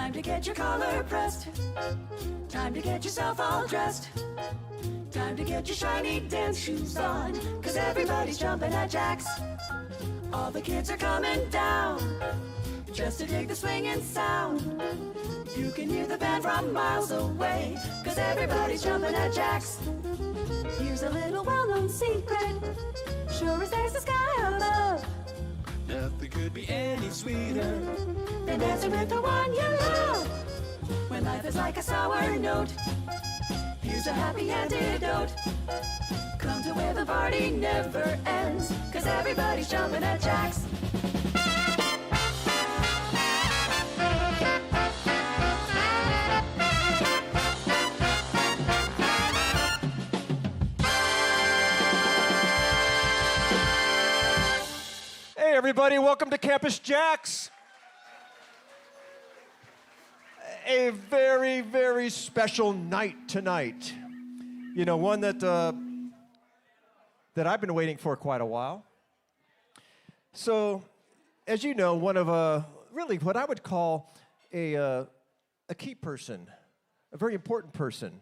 Time to get your collar pressed. Time to get yourself all dressed. Time to get your shiny dance shoes on, 'cause everybody's jumping at JAX. All the kids are coming down, just to dig the swinging sound. You can hear the band from miles away, 'cause everybody's jumping at JAX. Here's a little well-known secret, sure as there's the sky above. Nothing could be any sweeter than dancing with the one you love. When life is like a sour note, here's a happy antidote. Come to where the party never ends, 'cause everybody's jumping at JAX. Hey everybody, welcome to Campus JAX. A very, very special night tonight. You know, one that I've been waiting for quite a while. So, as you know, one of really what I would call a key person, a very important person,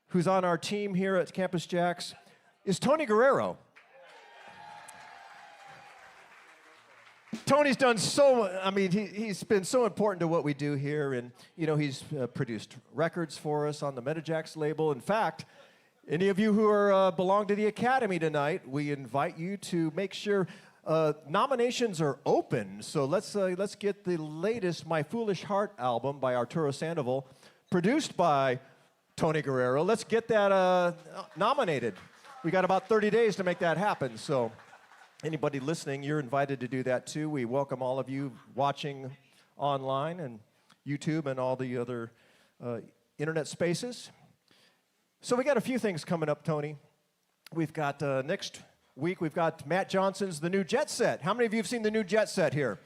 who's on our team here at Campus JAX, is Tony Guerrero. Tony's done he's been so important to what we do here, and you know, he's produced records for us on the MANGIONE label. In fact, any of you who are belong to the Academy tonight, we invite you to make sure nominations are open. So let's get the latest My Foolish Heart album by Arturo Sandoval, produced by Tony Guerrero. Let's get that nominated. We got about 30 days to make that happen. So anybody listening, you're invited to do that too. We welcome all of you watching online and YouTube and all the other internet spaces. So we got a few things coming up, Tony. We've got next week, we've got Matt Johnson's The New Jet Set. How many of you have seen The New Jet Set here?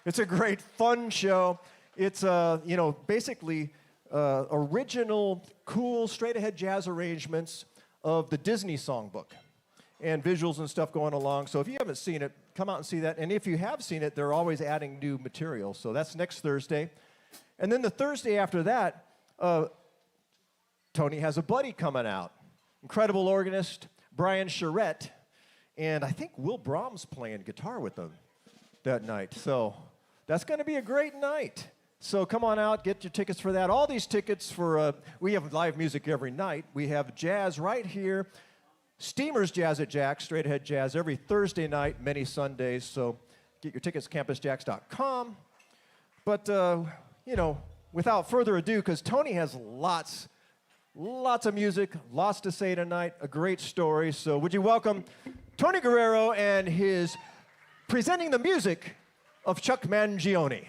It's a great, fun show. It's, you know, basically original, cool, straight-ahead jazz arrangements of the Disney songbook and visuals and stuff going along. So if you haven't seen it, come out and see that. And if you have seen it, they're always adding new material. So that's next Thursday. And then the Thursday after that, Tony has a buddy coming out. Incredible organist, Brian Charette. And I think Will Brahms playing guitar with them that night. So that's going to be a great night. So come on out, get your tickets for that. All these tickets for, we have live music every night. We have jazz right here. Steamers Jazz at JAX, straight ahead jazz every Thursday night, many Sundays. So get your tickets at campusjax.com. But, you know, without further ado, because Tony has lots of music, lots to say tonight, a great story. So would you welcome Tony Guerrero and his presenting the music of Chuck Mangione.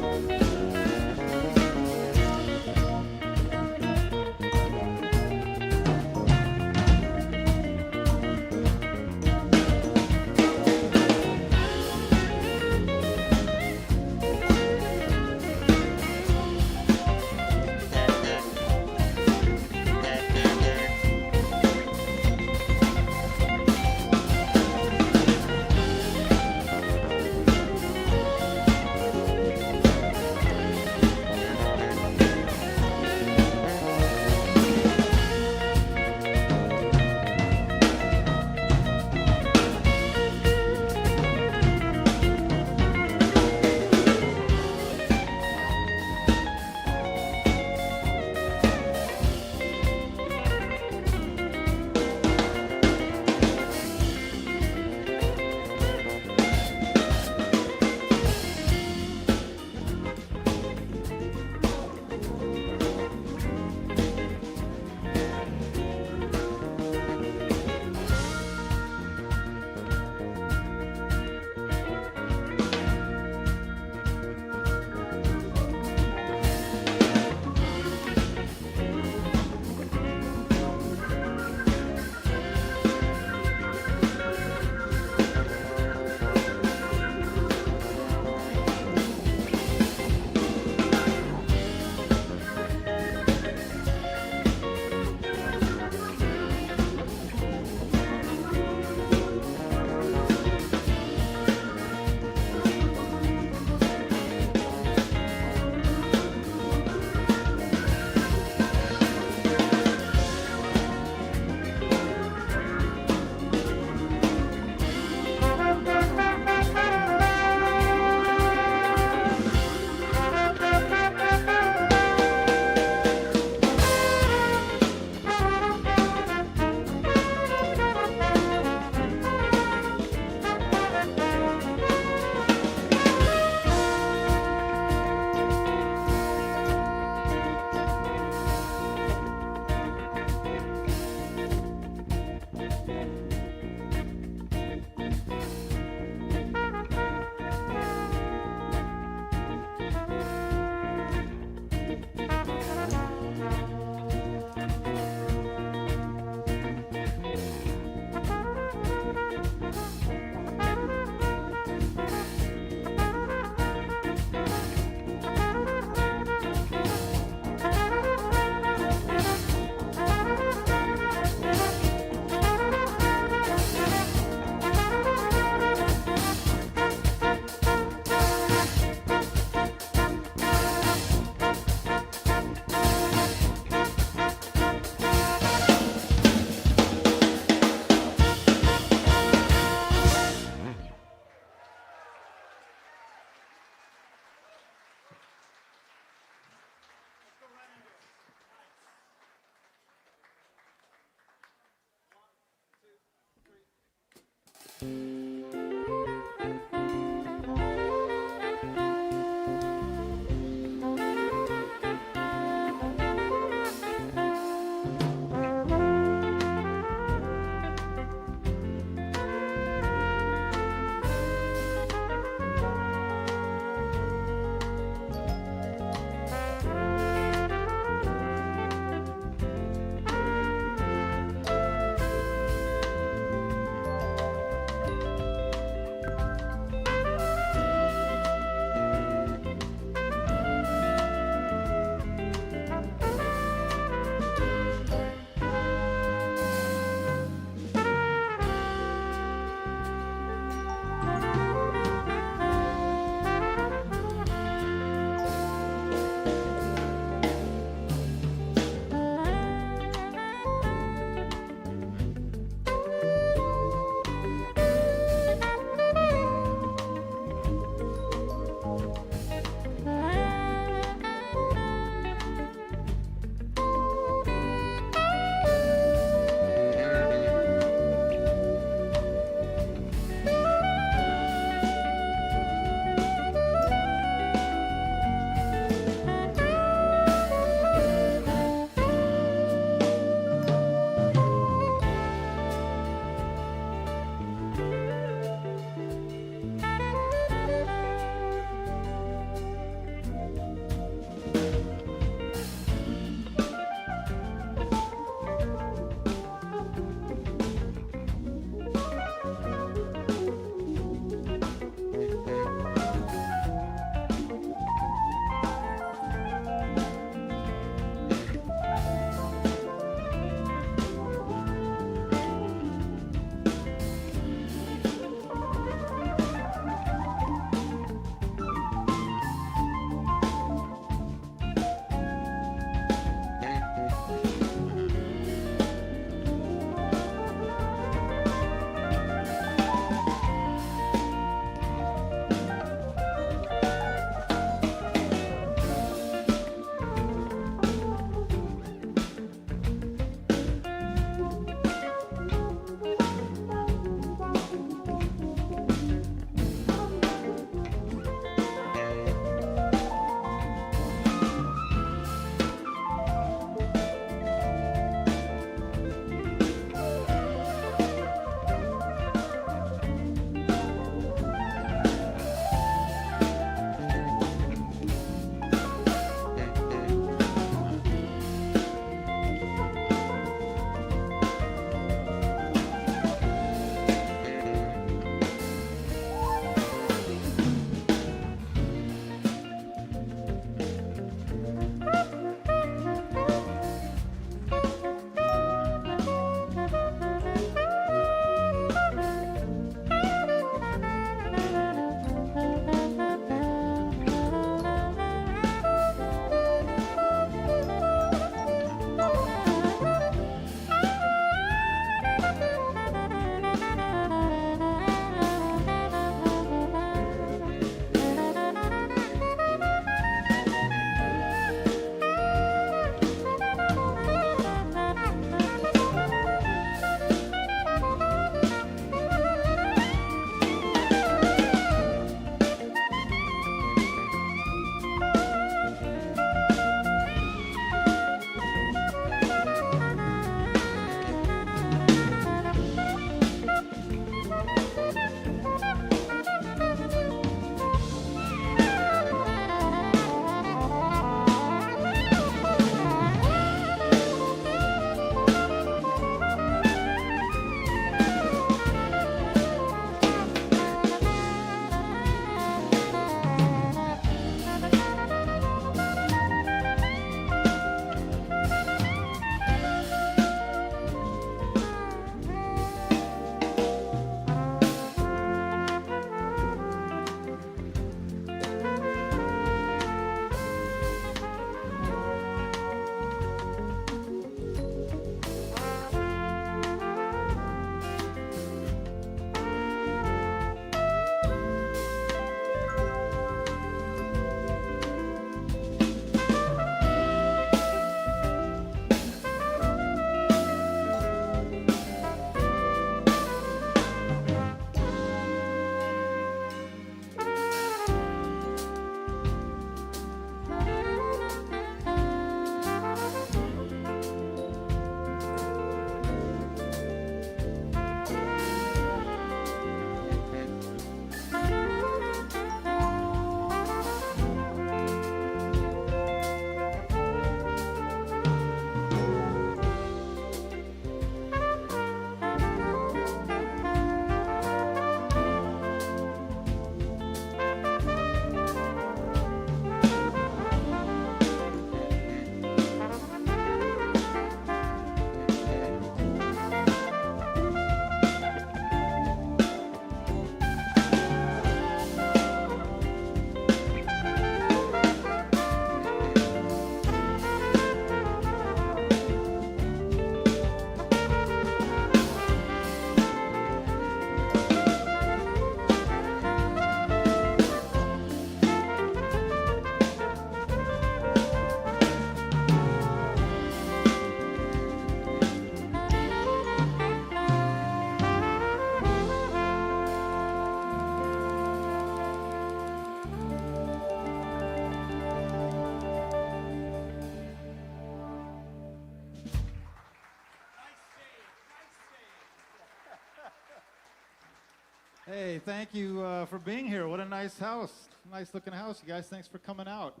Hey, thank you for being here. What a nice house. Nice looking house, you guys. Thanks for coming out.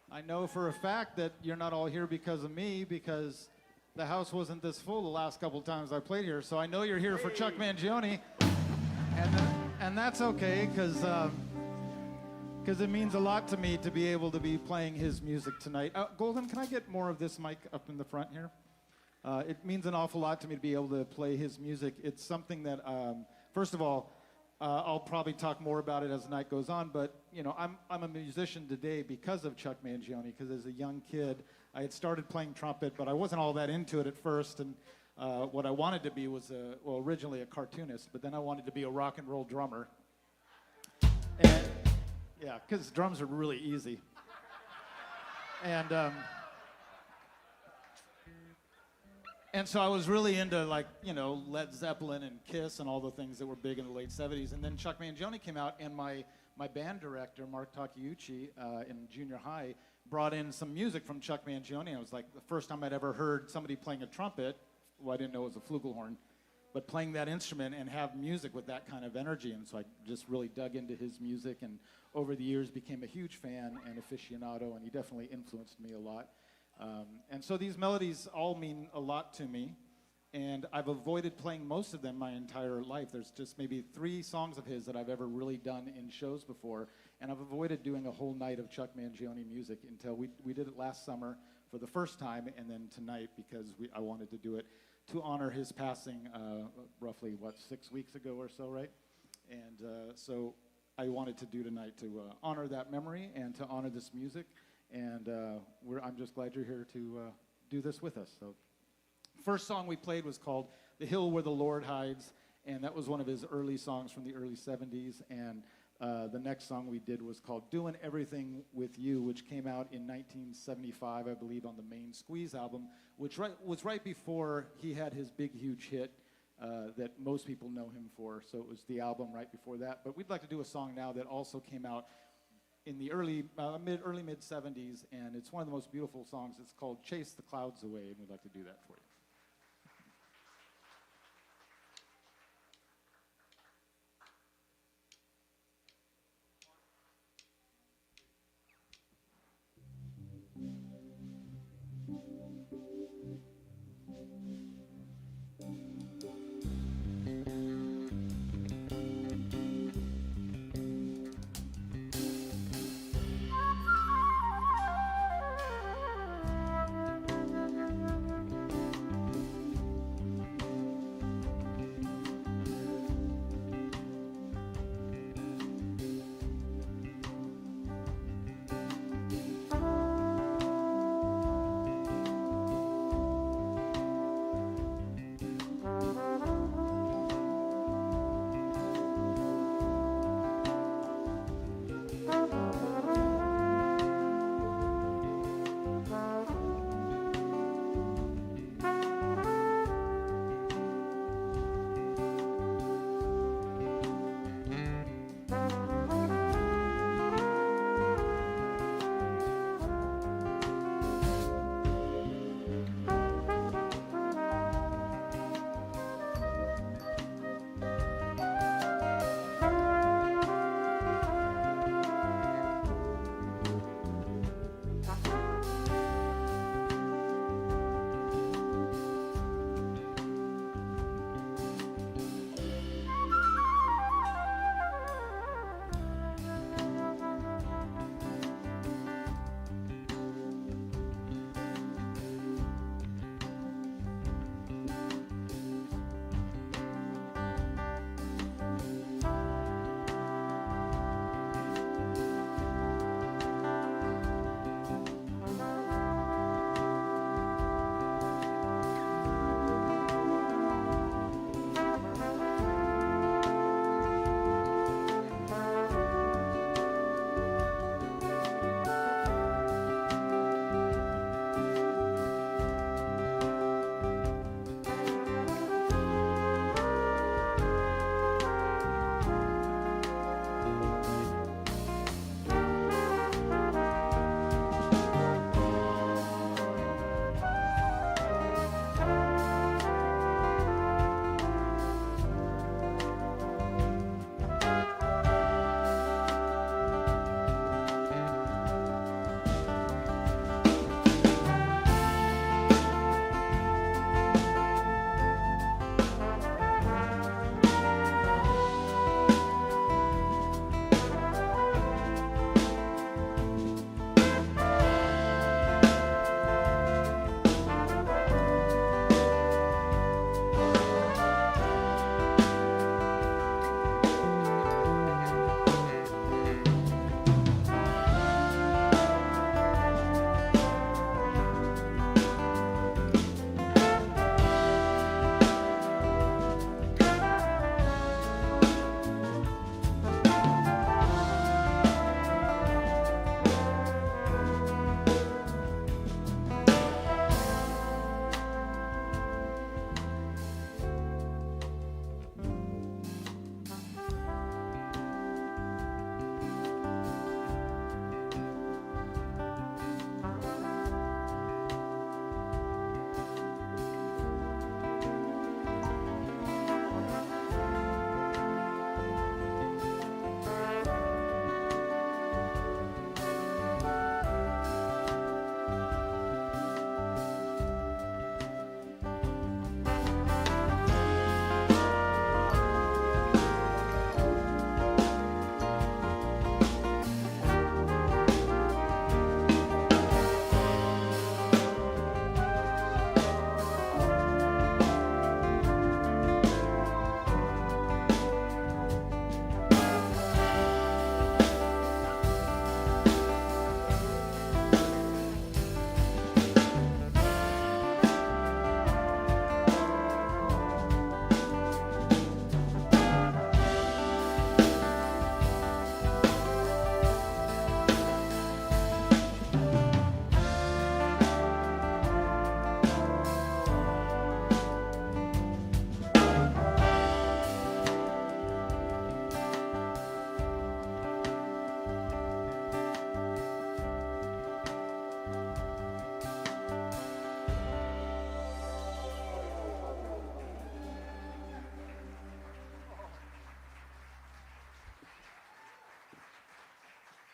I know for a fact that you're not all here because of me, because the house wasn't this full the last couple times I played here. So I know you're here for Chuck Mangione. And that's okay, because it means a lot to me to be able to be playing his music tonight. Golden, can I get more of this mic up in the front here? It means an awful lot to me to be able to play his music. It's something that, first of all, I'll probably talk more about it as the night goes on, but you know, I'm a musician today because of Chuck Mangione, because as a young kid, I had started playing trumpet, but I wasn't all that into it at first, and what I wanted to be was, originally a cartoonist, but then I wanted to be a rock and roll drummer. And, yeah, because drums are really easy. And so I was really into, like, you know, Led Zeppelin and Kiss and all the things that were big in the late 70s. And then Chuck Mangione came out, and my band director, Marc Hugenberger, in junior high, brought in some music from Chuck Mangione. And it was like the first time I'd ever heard somebody playing a trumpet. Well, I didn't know it was a flugelhorn, but playing that instrument and have music with that kind of energy. And so I just really dug into his music, and over the years became a huge fan and aficionado, and he definitely influenced me a lot. And so these melodies all mean a lot to me, and I've avoided playing most of them my entire life. There's just maybe 3 songs of his that I've ever really done in shows before, and I've avoided doing a whole night of Chuck Mangione music until we did it last summer for the first time, and then tonight because I wanted to do it to honor his passing roughly, 6 weeks ago or so, right? And so I wanted to do tonight to honor that memory and to honor this music. And I'm just glad you're here to do this with us. So, first song we played was called "The Hill Where the Lord Hides," and that was one of his early songs from the early 70s. And the next song we did was called "Doing Everything With You," which came out in 1975, I believe, on the Main Squeeze album, which was right before he had his big, huge hit that most people know him for. So it was the album right before that. But we'd like to do a song now that also came out in the early mid 70s, and it's one of the most beautiful songs. It's called "Chase the Clouds Away," and we'd like to do that for you.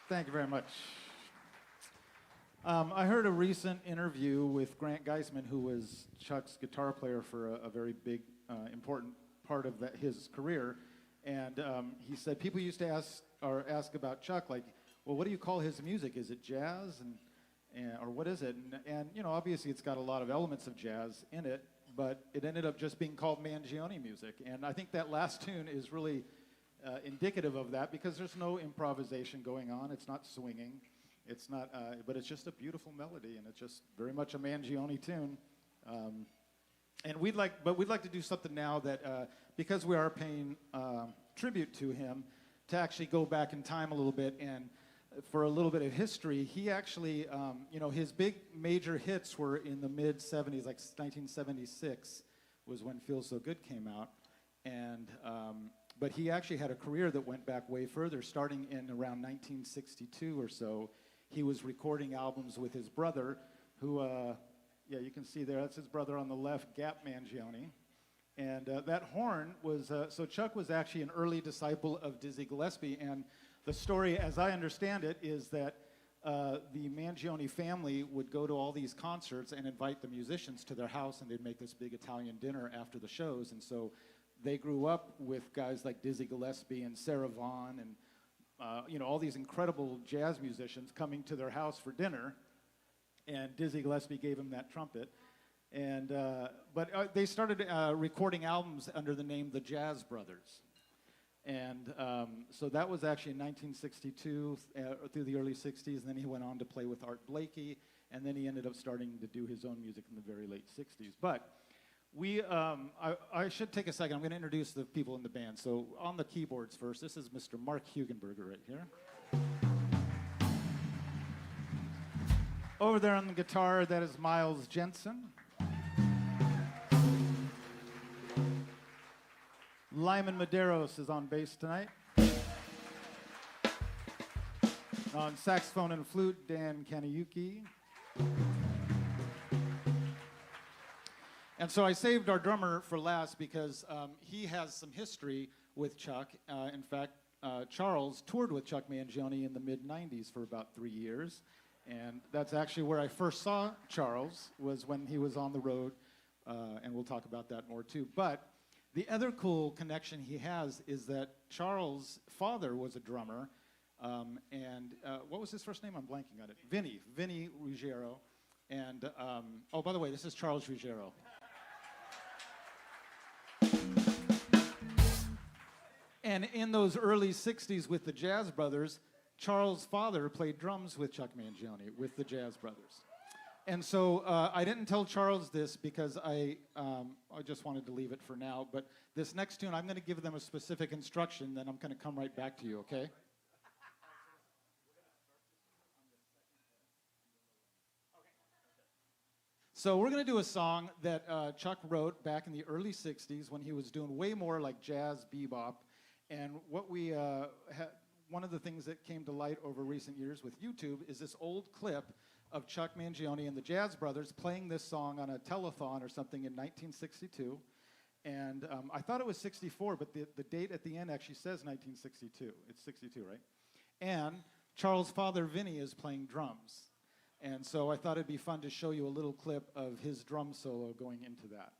Thank you very much. I heard a recent interview with Grant Geisman, who was Chuck's guitar player for a very big, important part of his career. And he said people used to ask about Chuck, like, well, what do you call his music? Is it jazz? Or what is it? And, you know, obviously it's got a lot of elements of jazz in it, but it ended up just being called Mangione music. And I think that last tune is really indicative of that, because there's no improvisation going on. It's not swinging. It's not, but it's just a beautiful melody, and it's just very much a Mangione tune. And we'd like to do something now that, because we are paying tribute to him, to actually go back in time a little bit, and for a little bit of history, he actually, you know, his big major hits were in the mid 70s, like 1976 was when Feel So Good came out, and but he actually had a career that went back way further, starting in around 1962 or so. He was recording albums with his brother, who, yeah, you can see there, that's his brother on the left, Gap Mangione. And that horn was, so Chuck was actually an early disciple of Dizzy Gillespie, and the story, as I understand it, is that the Mangione family would go to all these concerts and invite the musicians to their house, and they'd make this big Italian dinner after the shows. And so they grew up with guys like Dizzy Gillespie and Sarah Vaughan and you know, all these incredible jazz musicians coming to their house for dinner. And Dizzy Gillespie gave him that trumpet. And but they started recording albums under the name the Jazz Brothers. And so that was actually in 1962 through the early 60s, and then he went on to play with Art Blakey, and then he ended up starting to do his own music in the very late 60s. But I should take a second. I'm going to introduce the people in the band. So on the keyboards first, this is Mr. Marc Hugenberger right here. Over there on the guitar, that is Miles Jensen. Lyman Medeiros is on bass tonight. On saxophone and flute, Dan Kaneyuki. And so I saved our drummer for last because he has some history with Chuck. In fact, Charles toured with Chuck Mangione in the mid-90s for about 3 years. And that's actually where I first saw Charles, was when he was on the road. And we'll talk about that more too. But the other cool connection he has is that Charles' father was a drummer. And what was his first name? I'm blanking on it. Vinny Ruggiero. And, oh, by the way, this is Charles Ruggiero. And in those early 60s with the Jazz Brothers, Charles' father played drums with Chuck Mangione, with the Jazz Brothers. And so I didn't tell Charles this because I just wanted to leave it for now. But this next tune, I'm going to give them a specific instruction, then I'm going to come right back to you, okay? So we're going to do a song that Chuck wrote back in the early 60s when he was doing way more like jazz bebop. And what we one of the things that came to light over recent years with YouTube is this old clip of Chuck Mangione and the Jazz Brothers playing this song on a telethon or something in 1962. And I thought it was 64, but the date at the end actually says 1962. It's 62, right? And Charles' father, Vinny, is playing drums. And so I thought it'd be fun to show you a little clip of his drum solo going into that.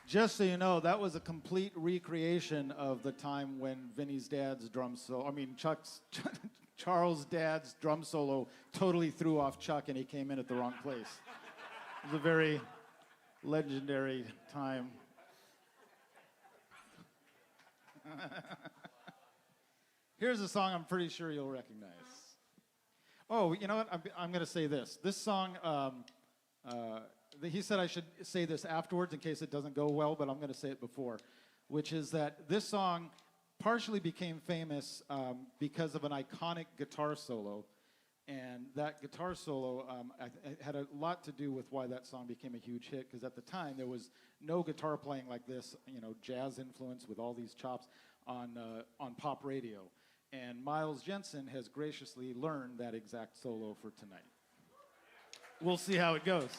Just so you know, that was a complete recreation of the time when Vinny's dad's drum solo, Charles' dad's drum solo totally threw off Chuck and he came in at the wrong place. It was a very legendary time. Here's a song I'm pretty sure you'll recognize. Oh, you know what? I'm going to say this. This song, he said I should say this afterwards in case it doesn't go well, but I'm going to say it before, which is that this song partially became famous because of an iconic guitar solo. And that guitar solo had a lot to do with why that song became a huge hit, because at the time there was no guitar playing like this, you know, jazz influence with all these chops on pop radio. And Miles Jensen has graciously learned that exact solo for tonight. We'll see how it goes.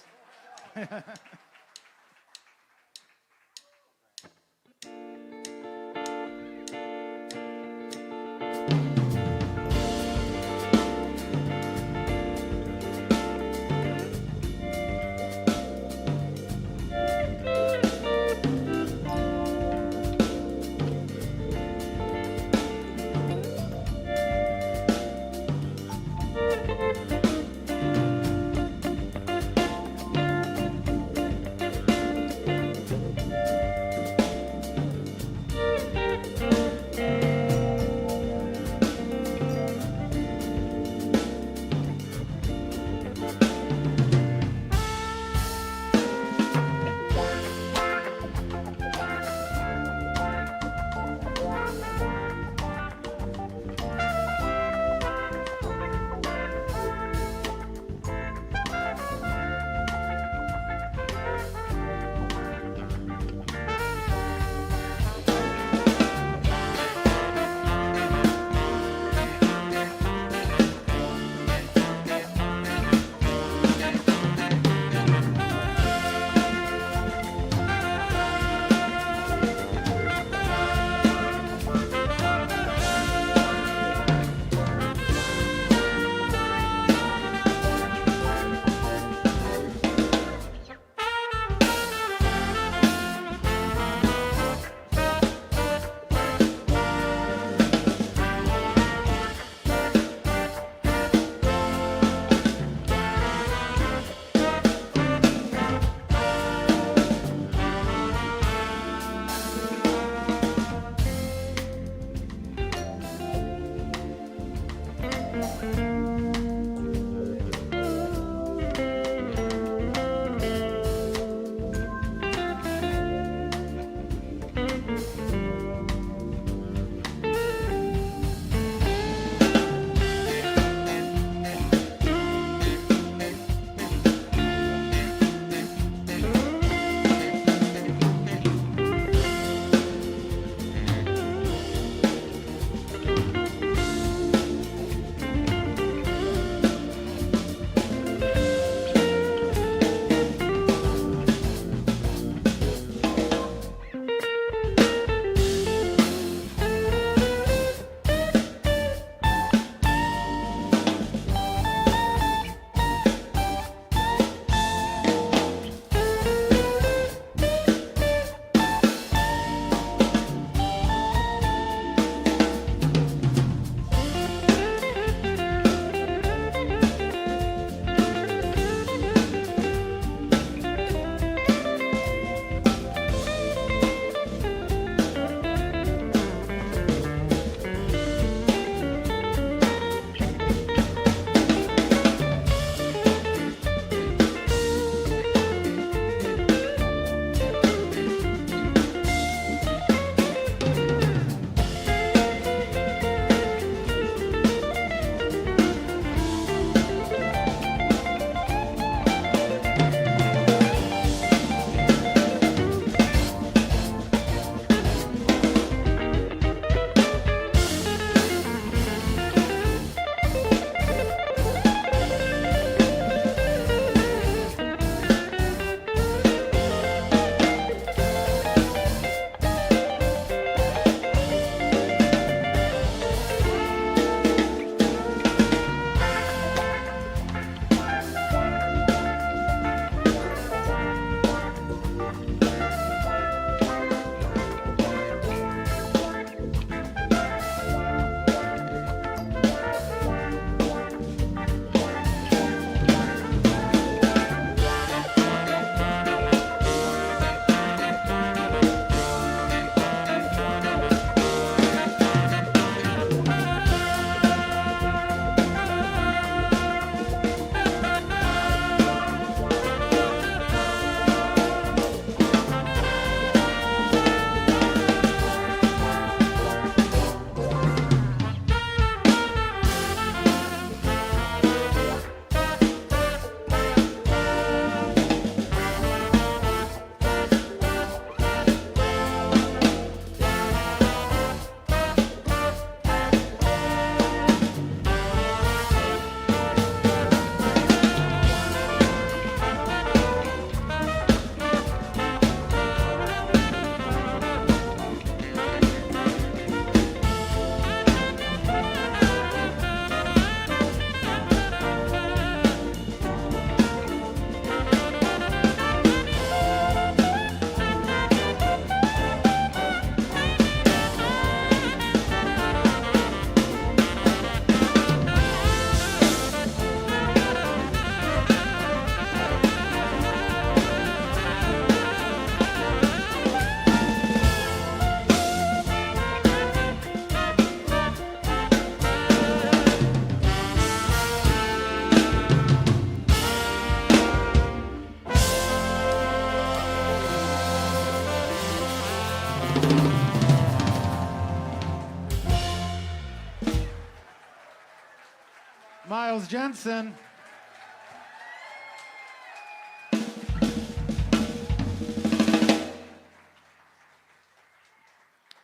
Charles Jensen.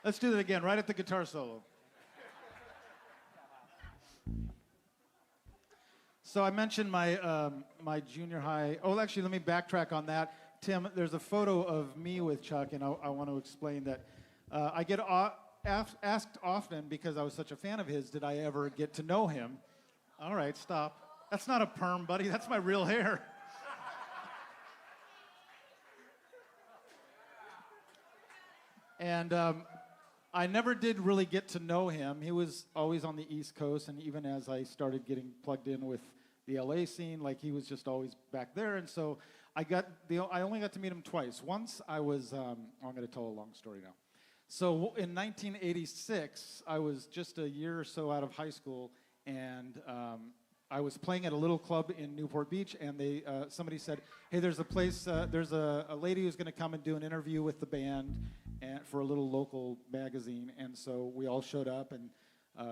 Let's do that again, right at the guitar solo. So I mentioned my my junior high. Oh, actually, let me backtrack on that. Tim, there's a photo of me with Chuck, and I want to explain that I get asked often, because I was such a fan of his, did I ever get to know him? All right, stop. That's not a perm, buddy. That's my real hair. And I never did really get to know him. He was always on the East Coast, and even as I started getting plugged in with the LA scene, like, he was just always back there. And so I only got to meet him twice. Once I was, I'm going to tell a long story now. So in 1986, I was just a year or so out of high school, and I was playing at a little club in Newport Beach, and somebody said, hey, there's a place, there's a lady who's going to come and do an interview with the band for a little local magazine. And so we all showed up, and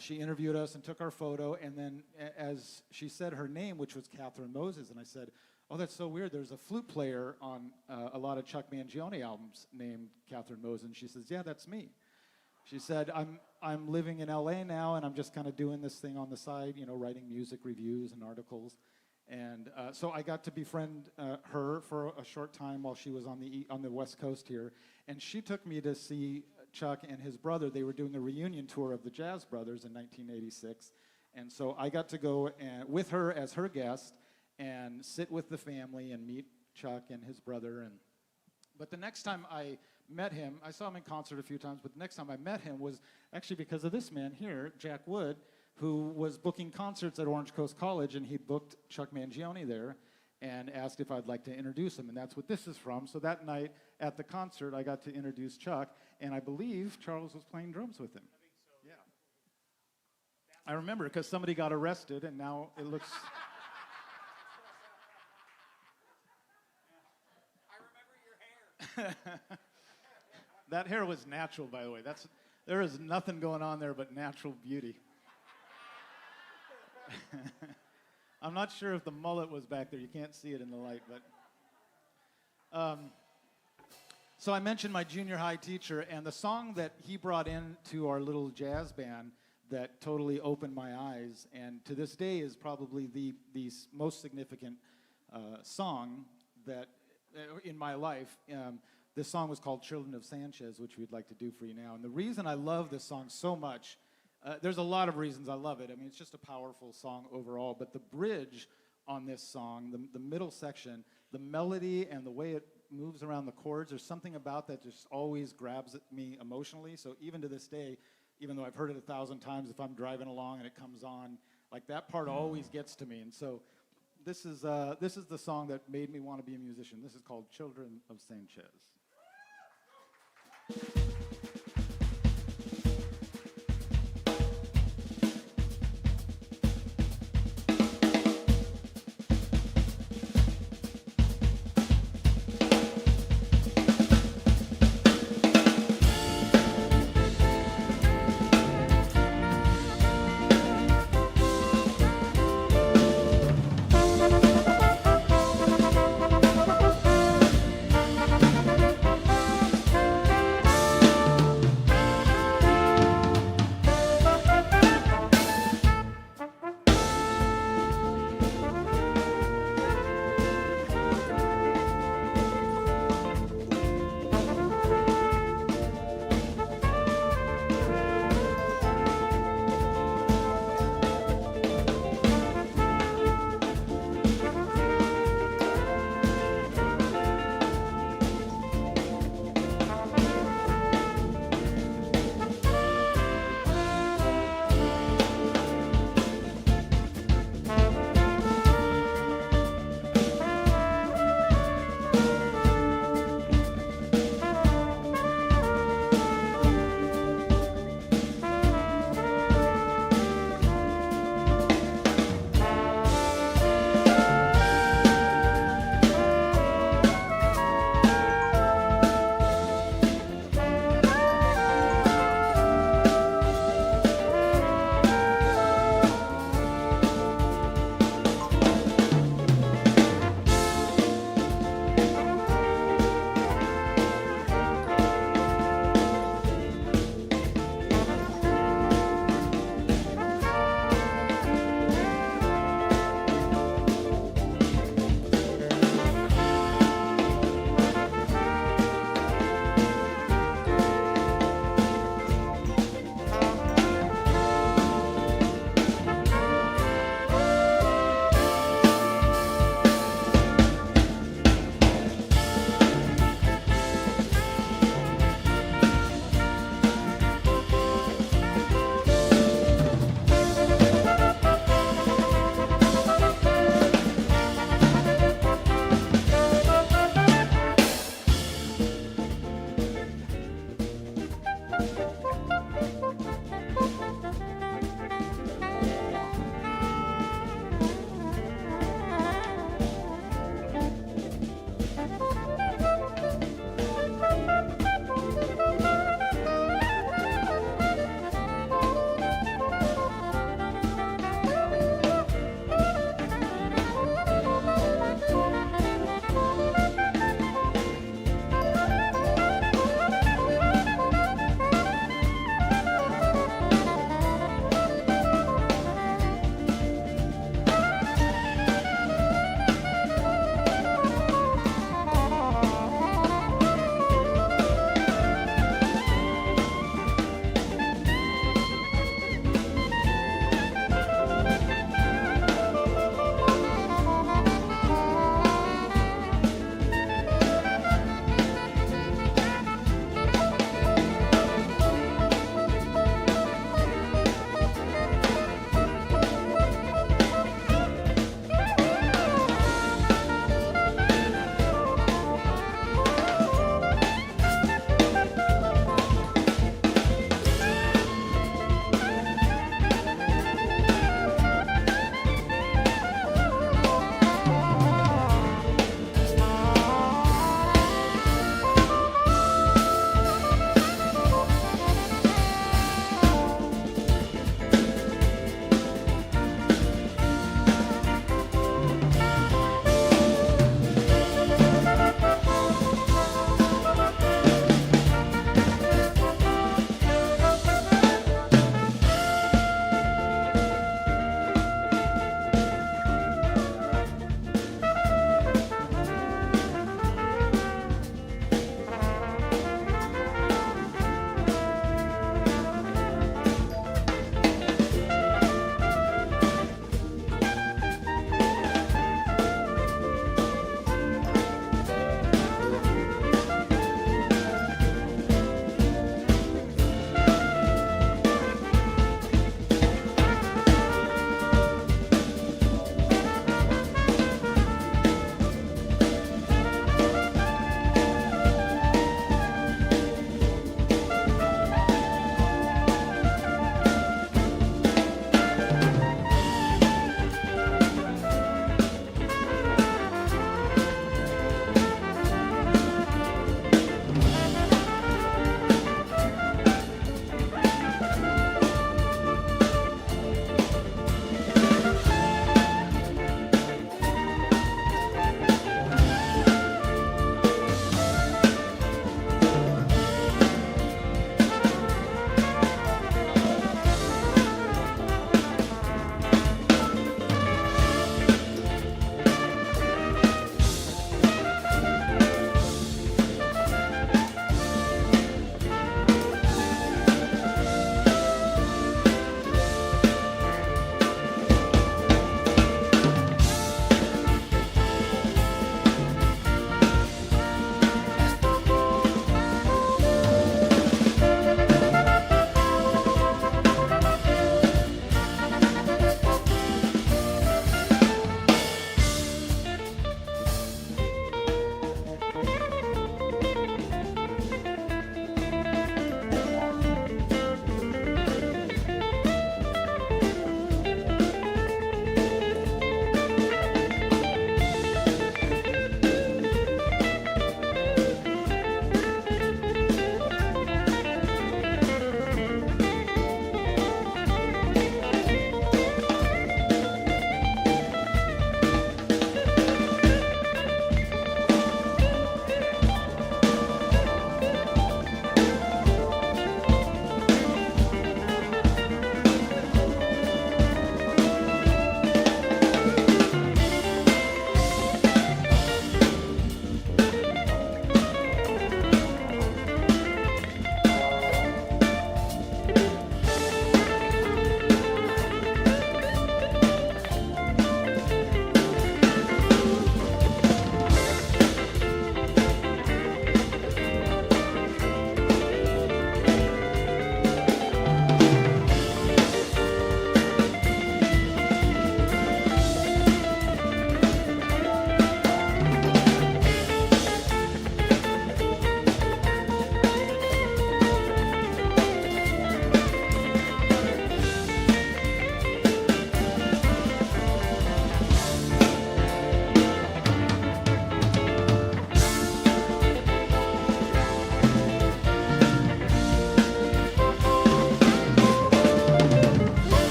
she interviewed us and took our photo, and then as she said her name, which was Catherine Moses, and I said, oh, that's so weird. There's a flute player on a lot of Chuck Mangione albums named Catherine Moses. And she says, yeah, that's me. She said, I'm living in LA now, and I'm just kind of doing this thing on the side, you know, writing music reviews and articles. And so I got to befriend her for a short time while she was on the West Coast here. And she took me to see Chuck and his brother. They were doing a reunion tour of the Jazz Brothers in 1986. And so I got to go with her as her guest and sit with the family and meet Chuck and his brother. But the next time I met him, I saw him in concert a few times, but the next time I met him was actually because of this man here, Jack Wood, who was booking concerts at Orange Coast College, and he booked Chuck Mangione there and asked if I'd like to introduce him, and that's what this is from. So that night at the concert, I got to introduce Chuck, and I believe Charles was playing drums with him. I think so. Yeah. I remember, because somebody got arrested, and now it looks... That hair was natural, by the way. There is nothing going on there but natural beauty. I'm not sure if the mullet was back there. You can't see it in the light, but... So I mentioned my junior high teacher, and the song that he brought into our little jazz band that totally opened my eyes, and to this day is probably the most significant song that in my life. This song was called Children of Sanchez, which we'd like to do for you now. And the reason I love this song so much, there's a lot of reasons I love it. I mean, it's just a powerful song overall, but the bridge on this song, the middle section, the melody and the way it moves around the chords, there's something about that just always grabs at me emotionally. So even to this day, even though I've heard it 1,000 times, if I'm driving along and it comes on, like, that part always gets to me. And so this is the song that made me want to be a musician. This is called Children of Sanchez.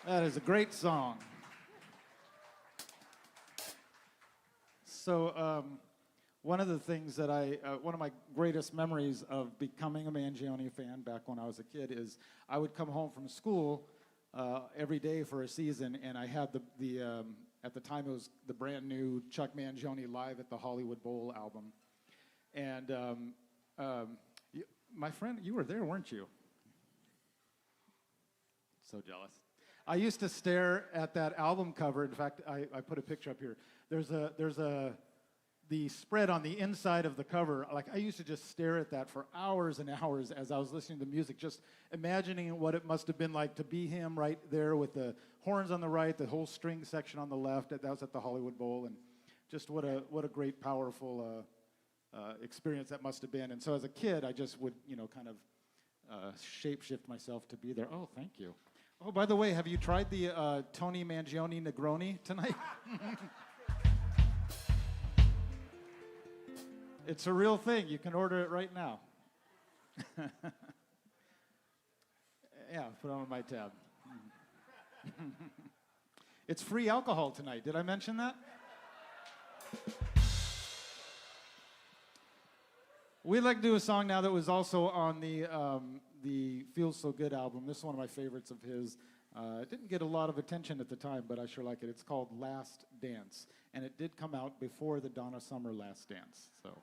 That is a great song. So one of the things that one of my greatest memories of becoming a Mangione fan back when I was a kid is I would come home from school every day for a season, and I had at the time it was the brand new Chuck Mangione Live at the Hollywood Bowl album. And my friend, you were there, weren't you? So jealous. I used to stare at that album cover. In fact, I put a picture up here. There's the spread on the inside of the cover. Like, I used to just stare at that for hours and hours as I was listening to music, just imagining what it must have been like to be him right there with the horns on the right, the whole string section on the left. That was at the Hollywood Bowl, and just what a great, powerful experience that must have been. And so as a kid, I just would, kind of shape-shift myself to be there. Oh, thank you. Oh, by the way, have you tried the Tony Mangione Negroni tonight? It's a real thing. You can order it right now. Yeah, put it on my tab. It's free alcohol tonight. Did I mention that? We'd like to do a song now that was also on the Feels So Good album. This is one of my favorites of his. It didn't get a lot of attention at the time, but I sure like it. It's called Last Dance, and it did come out before the Donna Summer Last Dance. So.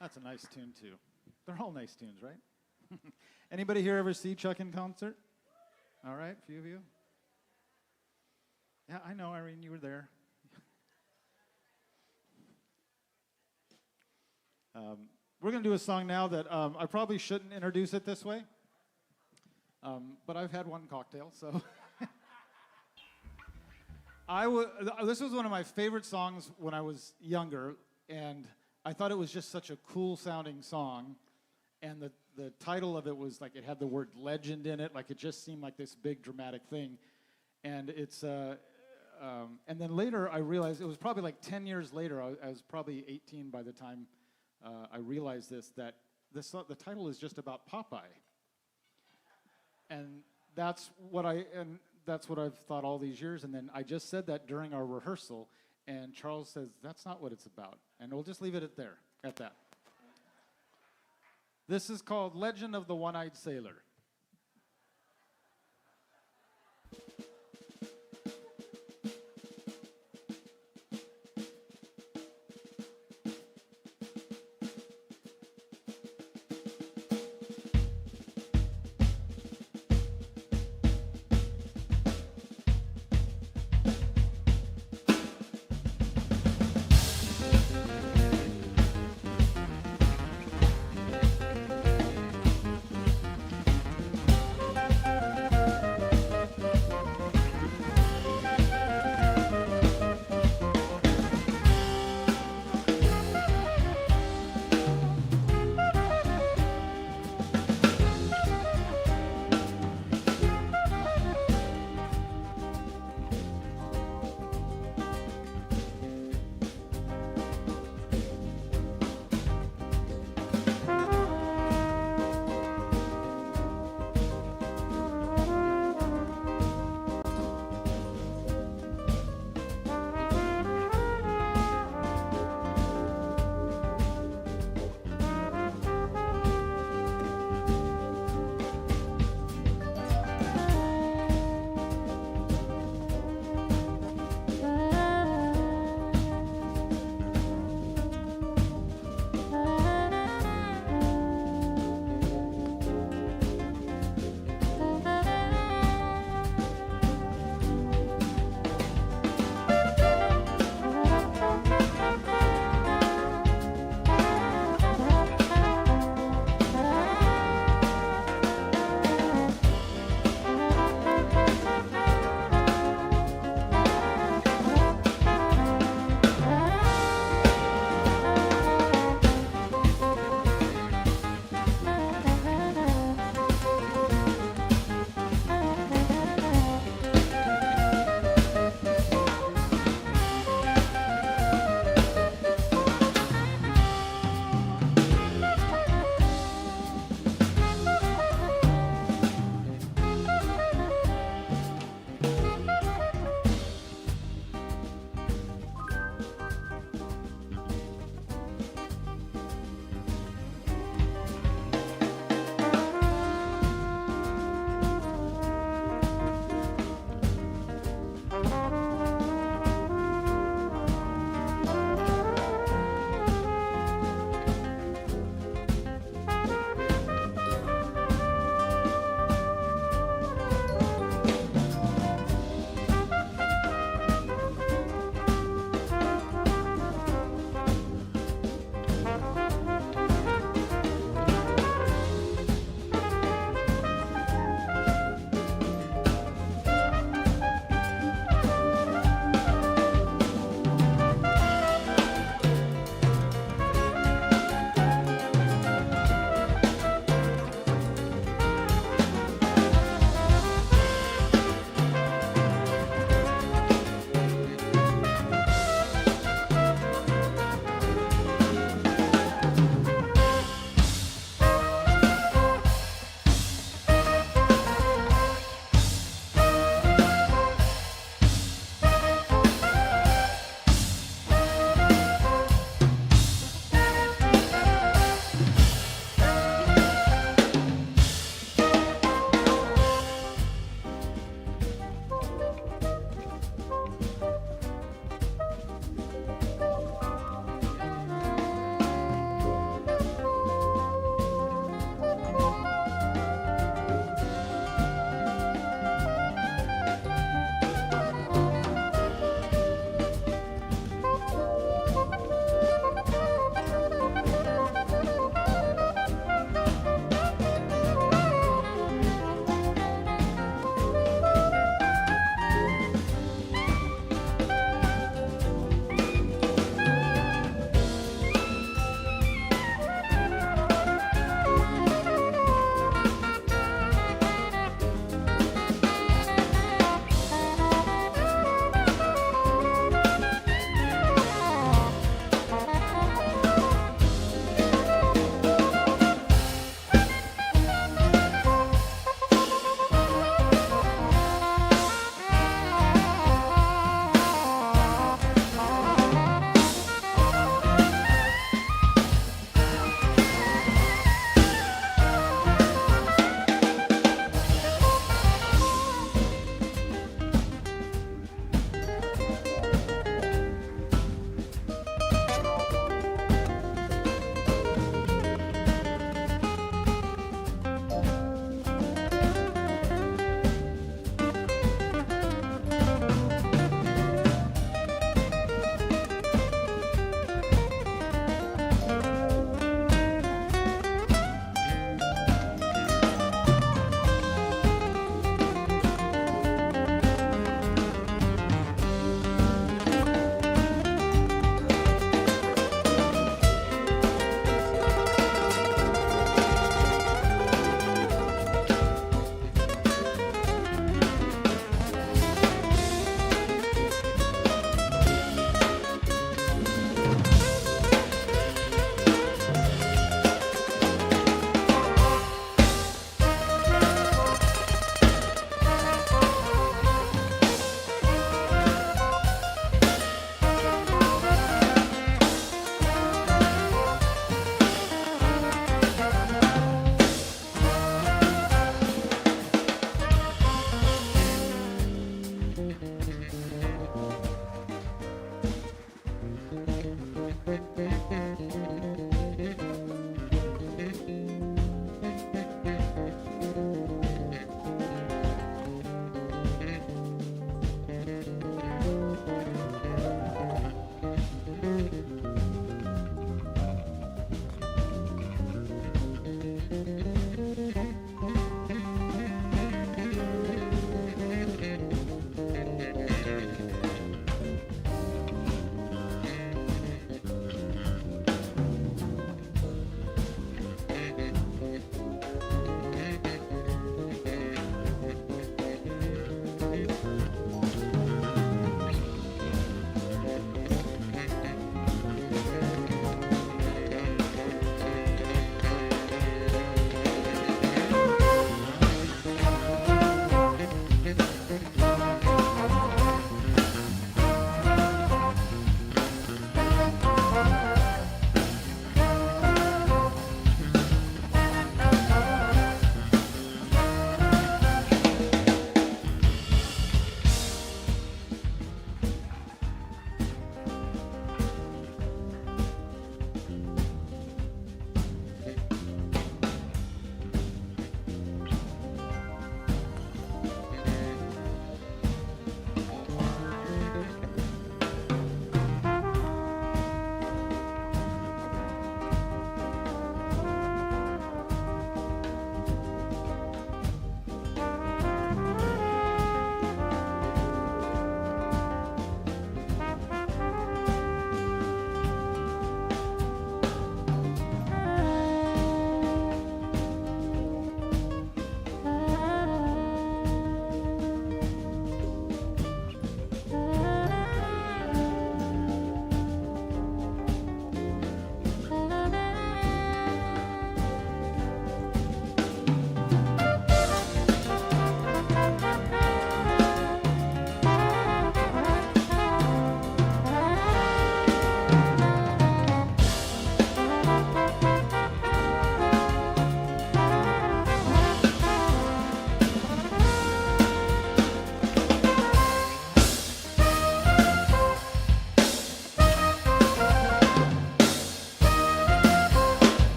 That's a nice tune, too. They're all nice tunes, right? Anybody here ever see Chuck in concert? All right, a few of you. Yeah, I know, Irene, you were there. We're going to do a song now that I probably shouldn't introduce it this way, but I've had one cocktail, so. This was one of my favorite songs when I was younger, and I thought it was just such a cool sounding song, and the title of it was like, it had the word legend in it, like it just seemed like this big dramatic thing, and it's, and then later I realized, it was probably like 10 years later, I was probably 18 by the time I realized that the title is just about Popeye. And that's what I've thought all these years, and then I just said that during our rehearsal, and Charles says, that's not what it's about. And we'll just leave it at that. This is called Legend of the One-Eyed Sailor.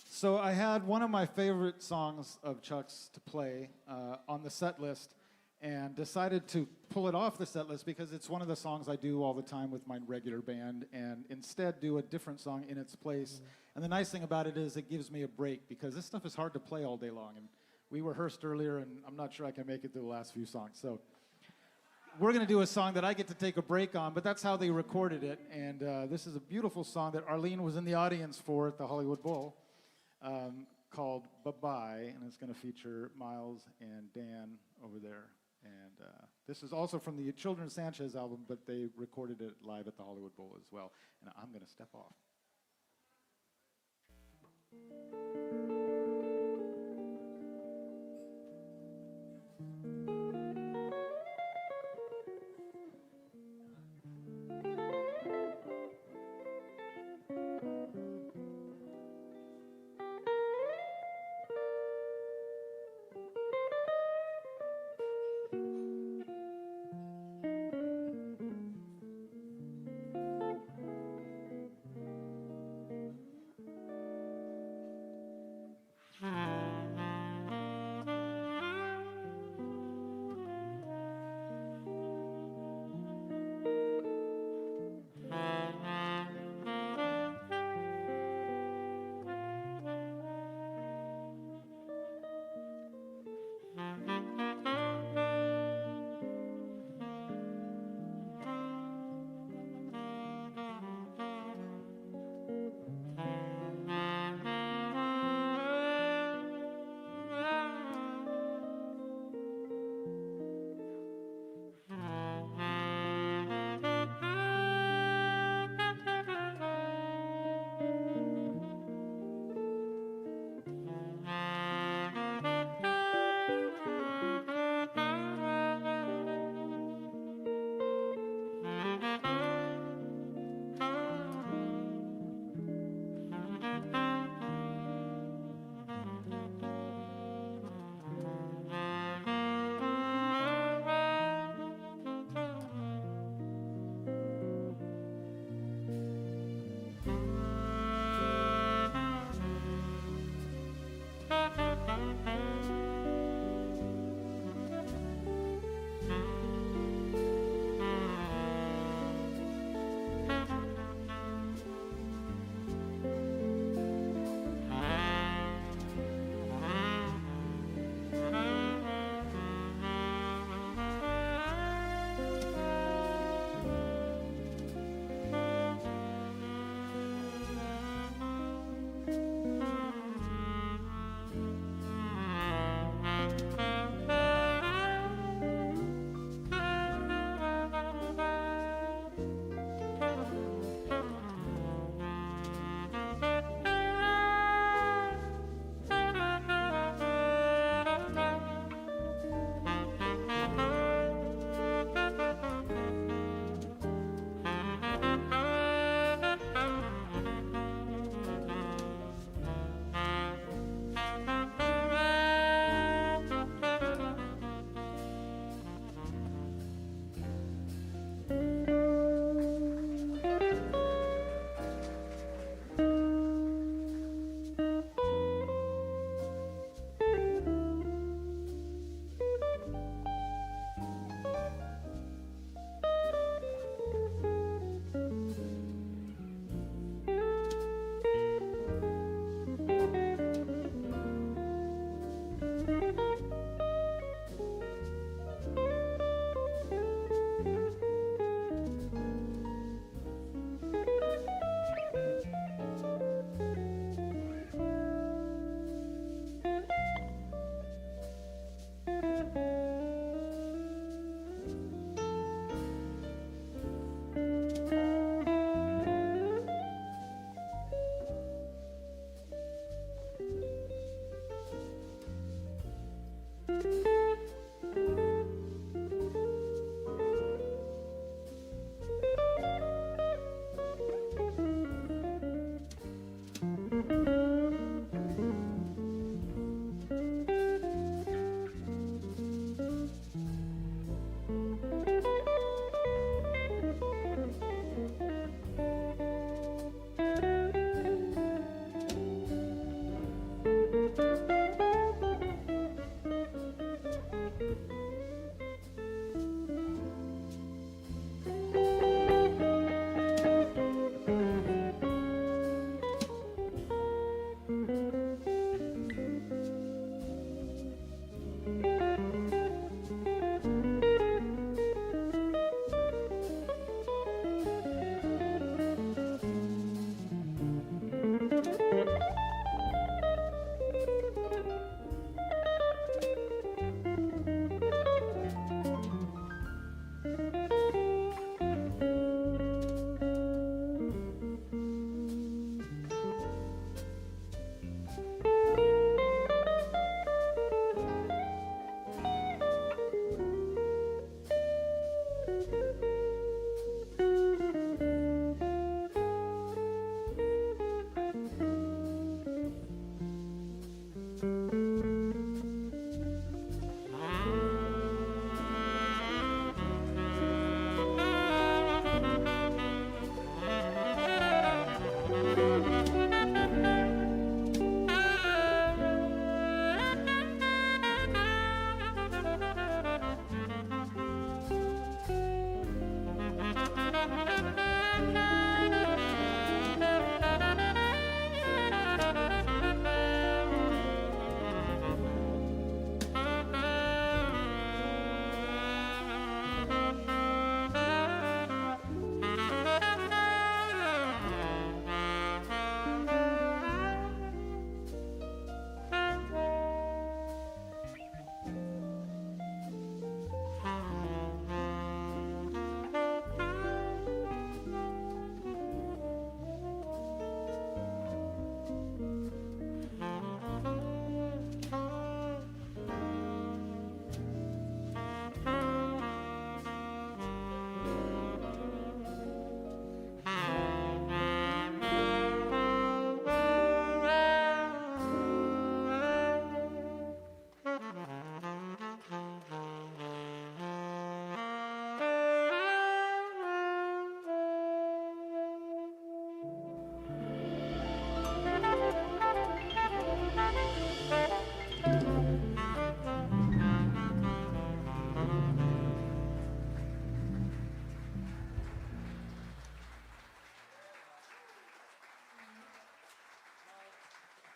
So I had one of my favorite songs of Chuck's to play on the set list, and decided to pull it off the set list because it's one of the songs I do all the time with my regular band, and instead do a different song in its place. And the nice thing about it is it gives me a break, because this stuff is hard to play all day long. And we rehearsed earlier, and I'm not sure I can make it through the last few songs. So we're going to do a song that I get to take a break on, but that's how they recorded it. And this is a beautiful song that Arlene was in the audience for at the Hollywood Bowl, called Bye-Bye, and it's going to feature Miles and Dan over there. And this is also from the Children Sanchez album, but they recorded it live at the Hollywood Bowl as well. And I'm going to step off.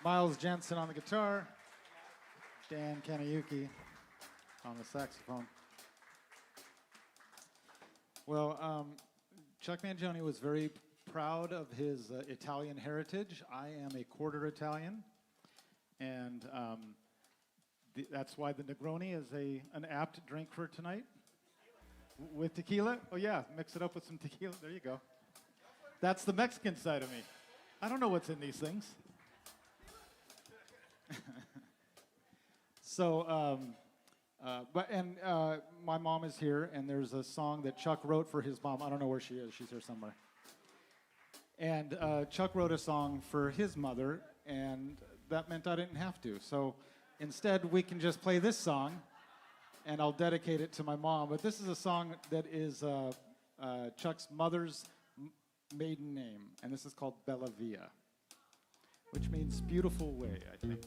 Miles Jensen on the guitar, Dan Kaneyuki on the saxophone. Well, Chuck Mangione was very proud of his Italian heritage. I am a quarter Italian, and that's why the Negroni is an apt drink for tonight. With tequila? Oh yeah, mix it up with some tequila. There you go. That's the Mexican side of me. I don't know what's in these things. So, my mom is here, and there's a song that Chuck wrote for his mom. I don't know where she is. She's here somewhere. And Chuck wrote a song for his mother, and that meant I didn't have to. So instead, we can just play this song, and I'll dedicate it to my mom. But this is a song that is Chuck's mother's maiden name, and this is called Bella Via, which means beautiful way, I think.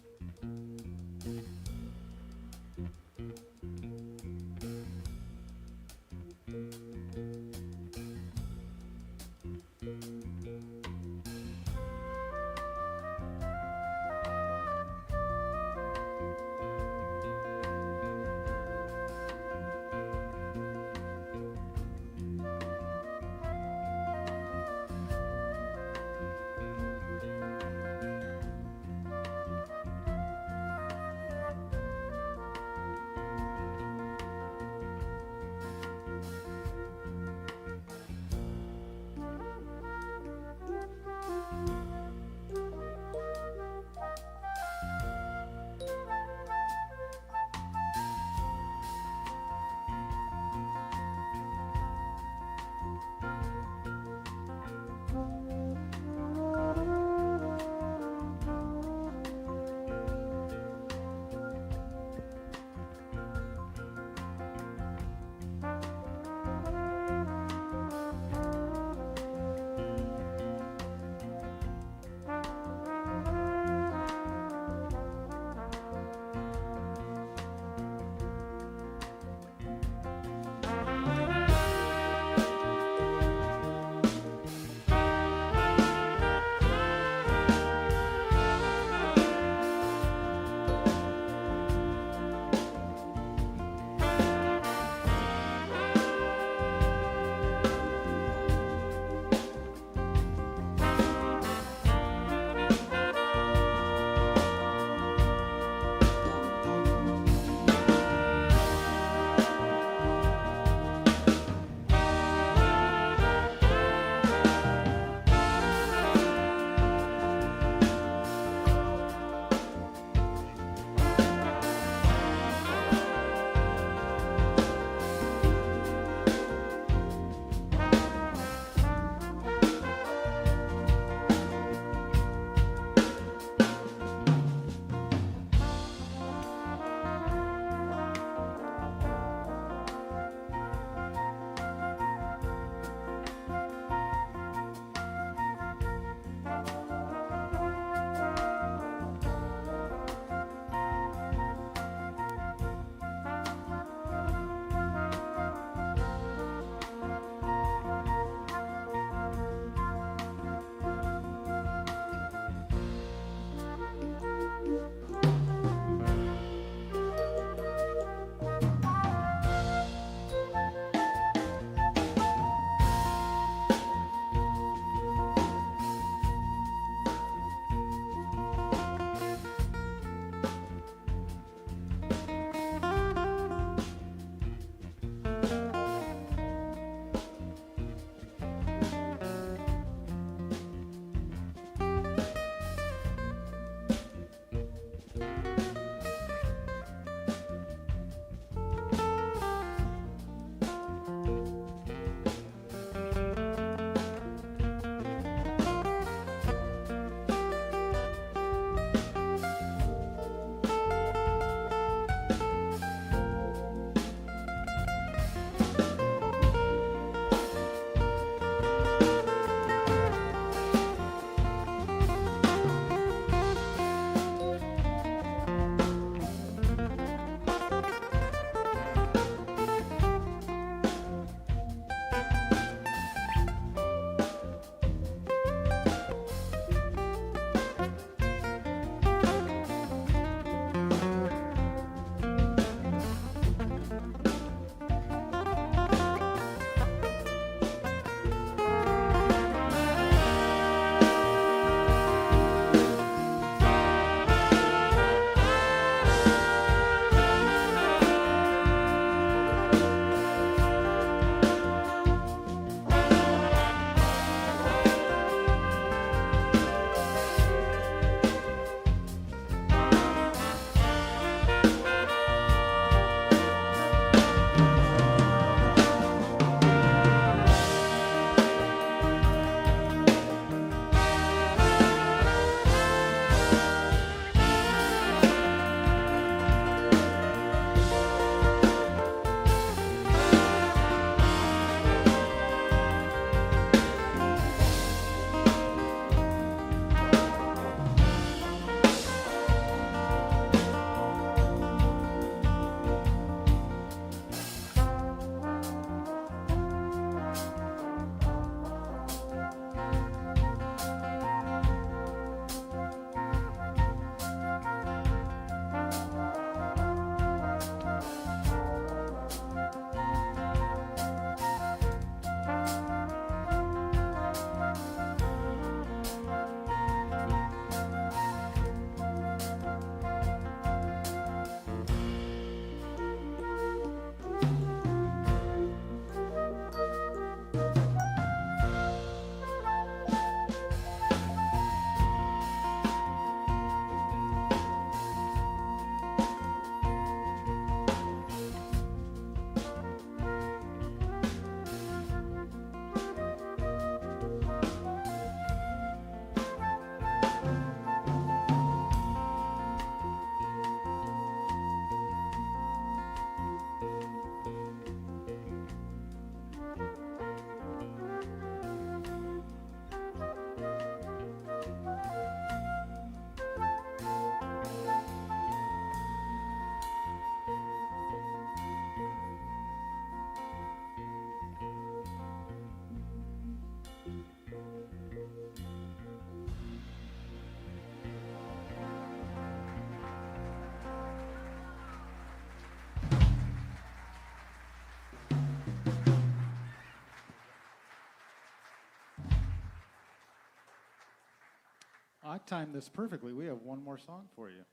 I timed this perfectly. We have one more song for you.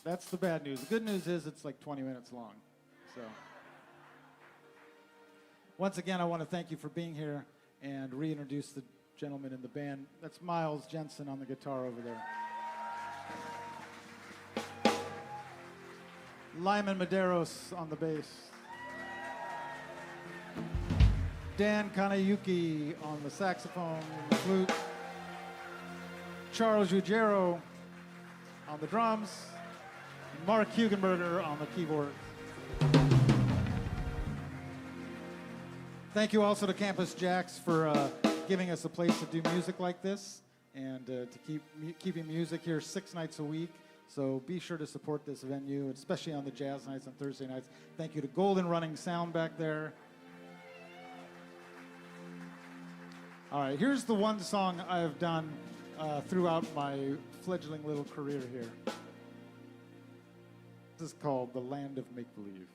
That's the bad news. The good news is it's like 20 minutes long. So, once again, I want to thank you for being here and reintroduce the gentleman in the band. That's Miles Jensen on the guitar over there. Lyman Medeiros on the bass. Dan Kaneyuki on the saxophone and the flute. Charles Ruggiero on the drums. And Marc Hugenberger on the keyboard. Thank you also to Campus JAX for giving us a place to do music like this and to keeping music here 6 nights a week. So be sure to support this venue, especially on the jazz nights and Thursday nights. Thank you to Golden Running Sound back there. All right, here's the one song I've done throughout my fledgling little career here. This is called The Land of Make-Believe.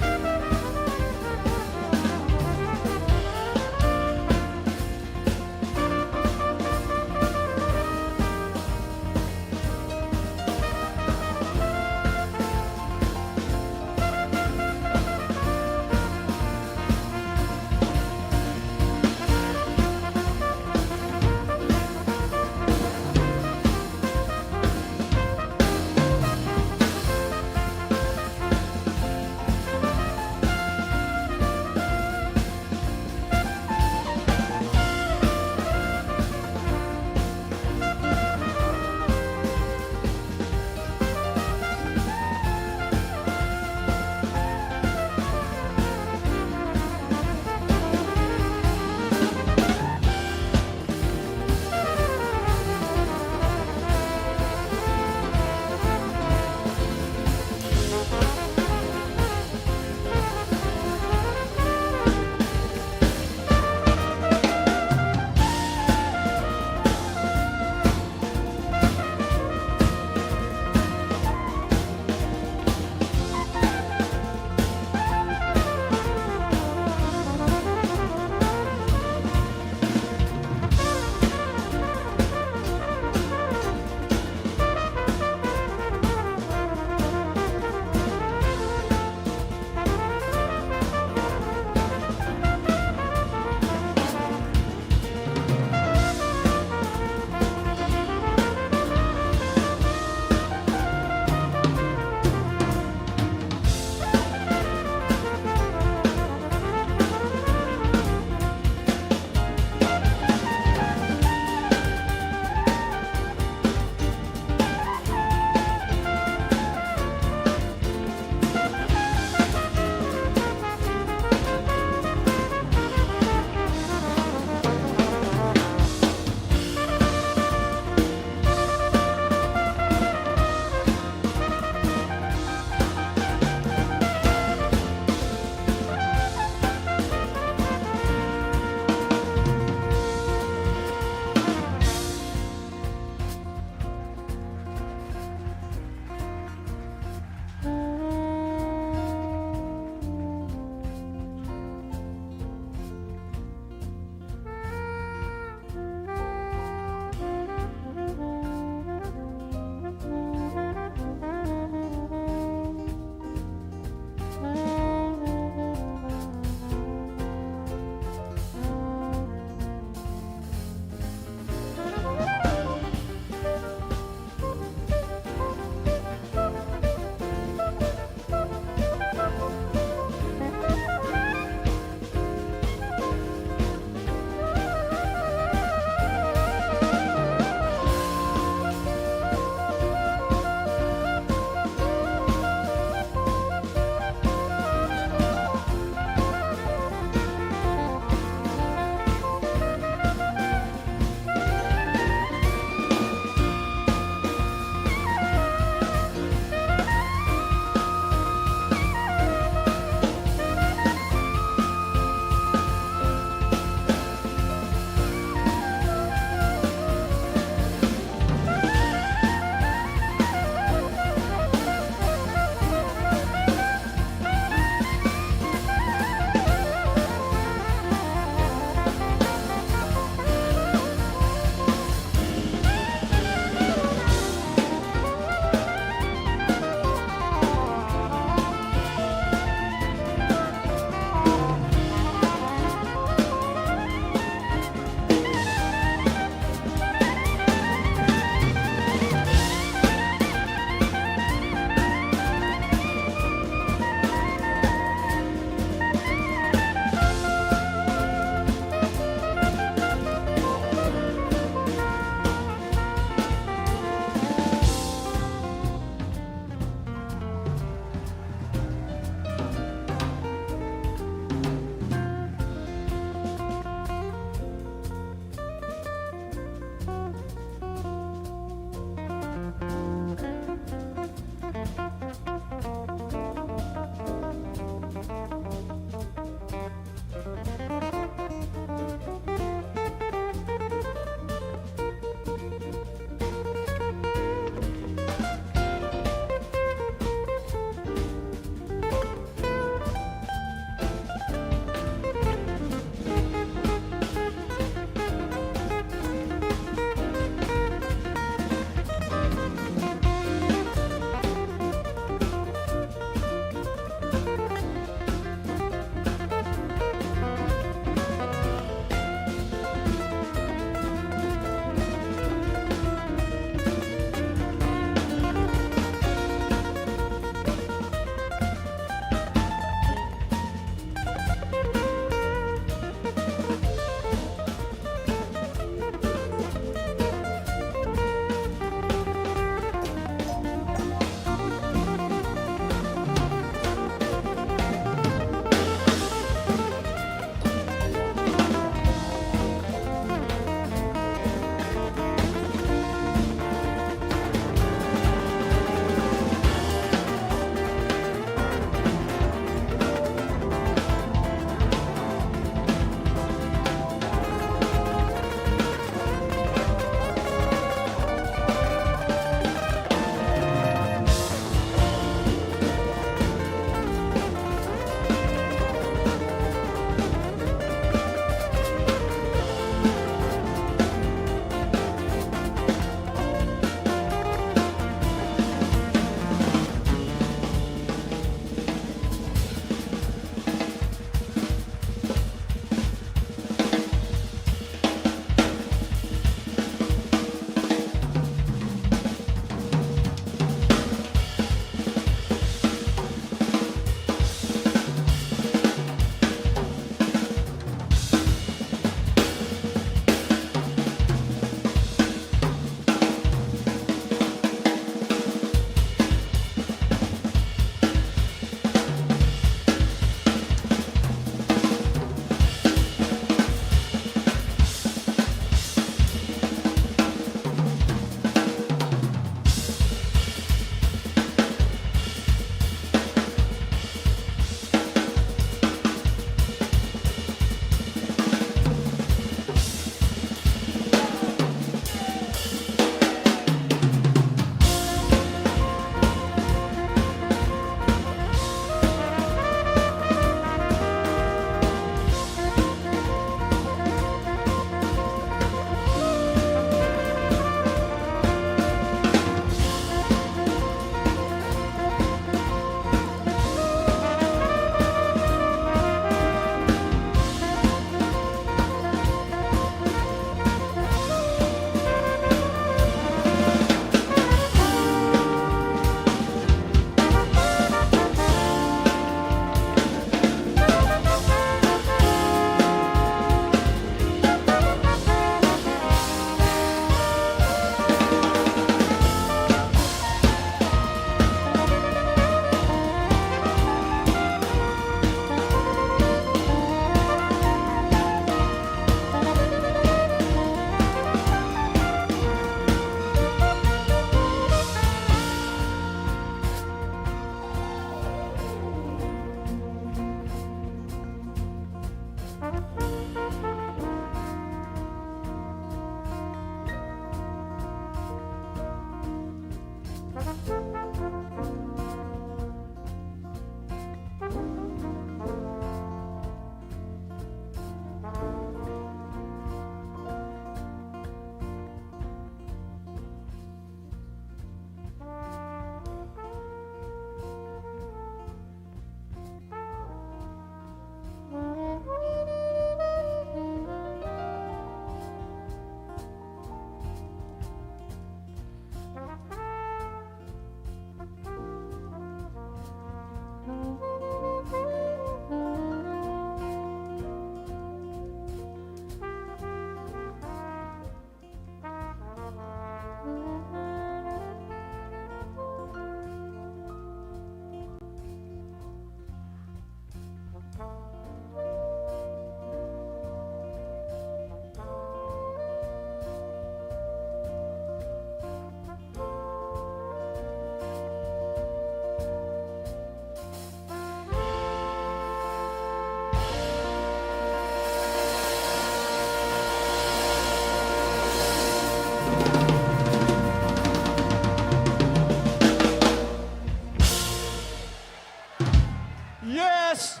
Yes!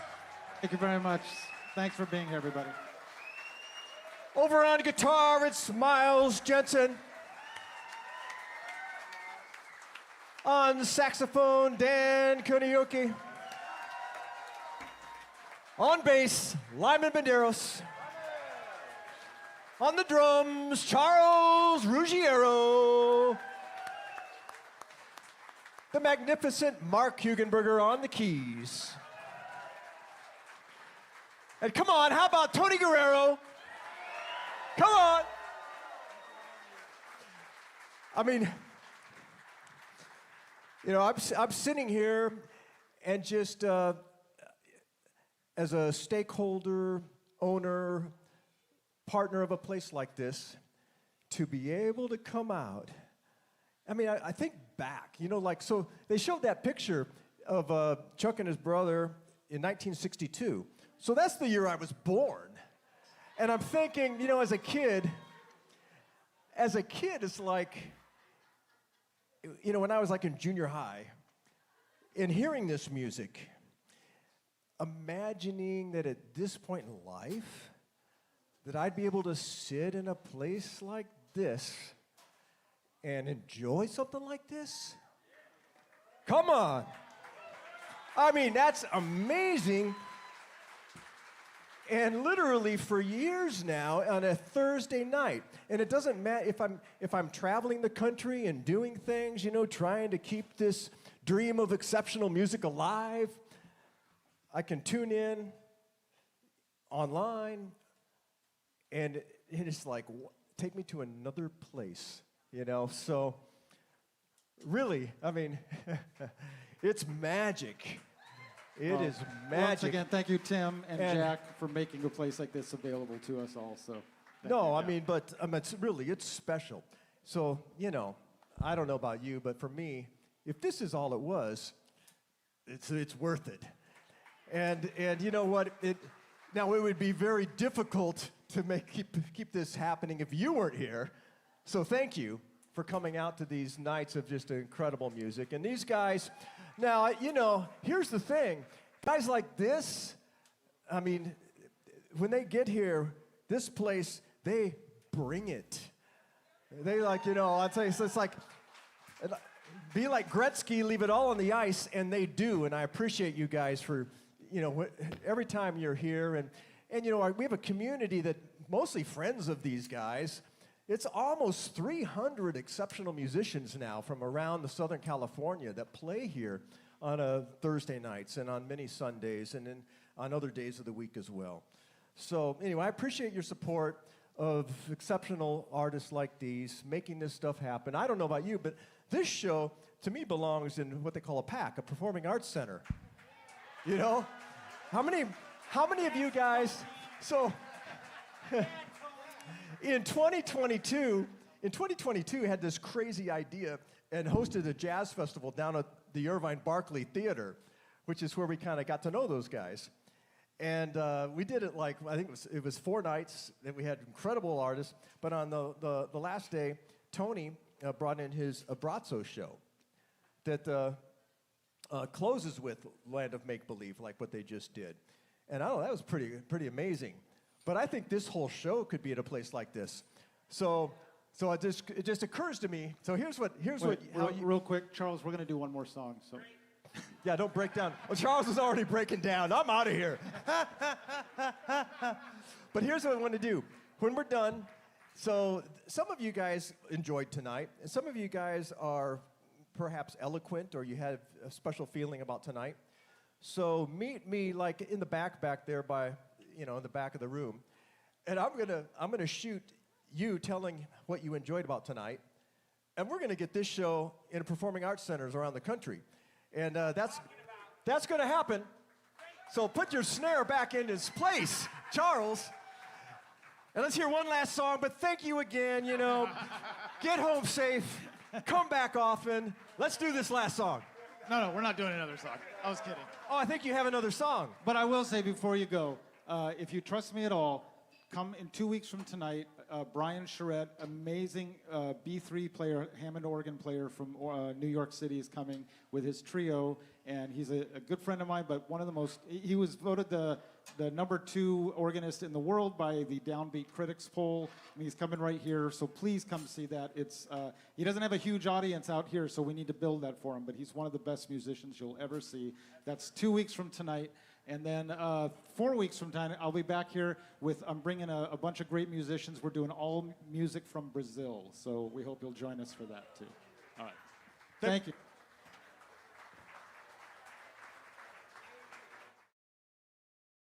Thank you very much. Thanks for being here, everybody. Over on guitar, it's Miles Jensen. On saxophone, Dan Kaneyuki. On bass, Lyman Medeiros. On the drums, Charles Ruggiero. The magnificent Marc Hugenberger on the keys. And come on, how about Tony Guerrero? Come on. I mean, you know, I'm sitting here and just as a stakeholder, owner, partner of a place like this, to be able to come out. I mean, I think back, you know, like, so they showed that picture of Chuck and his brother in 1962. So that's the year I was born. And I'm thinking, you know, as a kid, it's like, you know, when I was like in junior high, and hearing this music, imagining that at this point in life, that I'd be able to sit in a place like this and enjoy something like this? Come on. I mean, that's amazing. And literally for years now, on a Thursday night, and it doesn't matter if I'm traveling the country and doing things, you know, trying to keep this dream of exceptional music alive, I can tune in online, and it's like, take me to another place, you know? So really, I mean, it's magic. It is magic. Once again, thank you, Tim and Jack, for making a place like this available to us all. So, no, I mean, but it's special. So, you know, I don't know about you, but for me, if this is all it was, it's worth it. And you know what? Now it would be very difficult to keep this happening if you weren't here. So thank you for coming out to these nights of just incredible music. And these guys, now, you know, here's the thing. Guys like this, I mean, when they get here, this place, they bring it. They like, you know, I'll tell you, so it's like, be like Gretzky, leave it all on the ice, and they do. And I appreciate you guys for, you know, every time you're here. And you know, we have a community that mostly friends of these guys. It's almost 300 exceptional musicians now from around the Southern California that play here on Thursday nights and on many Sundays and then on other days of the week as well. So anyway, I appreciate your support of exceptional artists like these, making this stuff happen. I don't know about you, but this show, to me, belongs in what they call a PAC, a Performing Arts Center. You know? How many of you guys, so... In 2022, had this crazy idea and hosted a jazz festival down at the Irvine Barclay Theater, which is where we kind of got to know those guys. And we did it like, I think it was 4 nights that we had incredible artists. But on the last day, Tony brought in his Abrazo show that closes with Land of Make Believe, like what they just did. And I don't know, that was pretty amazing. But I think this whole show could be at a place like this. So it just occurs to me. So here's what real quick, Charles, we're gonna do one more song. So. Yeah, don't break down. Well, Charles is already breaking down. I'm out of here. But here's what I want to do. When we're done, so some of you guys enjoyed tonight, and some of you guys are perhaps eloquent, or you had a special feeling about tonight. So meet me like in the back there by, in the back of the room, and I'm gonna shoot you telling what you enjoyed about tonight, and we're gonna get this show in performing arts centers around the country. And that's going to happen. So put your snare back in its place, Charles. And let's hear one last song, but thank you again, Get home safe. Come back often. Let's do this last song. No, we're not doing another song. I was kidding. Oh, I think you have another song. But I will say before you go, if you trust me at all, come in 2 weeks from tonight. Brian Charette, amazing B3 player, Hammond organ player from New York City, is coming with his trio, and he's a good friend of mine. But one of the most, he was voted the #2 organist in the world by the Downbeat Critics poll, and he's coming right here. So please come see that. It's he doesn't have a huge audience out here, so we need to build that for him. But he's one of the best musicians you'll ever see. That's 2 weeks from tonight. And then 4 weeks from tonight, I'll be back here with, I'm bringing a bunch of great musicians. We're doing all music from Brazil. So we hope you'll join us for that, too. All right. Thank you.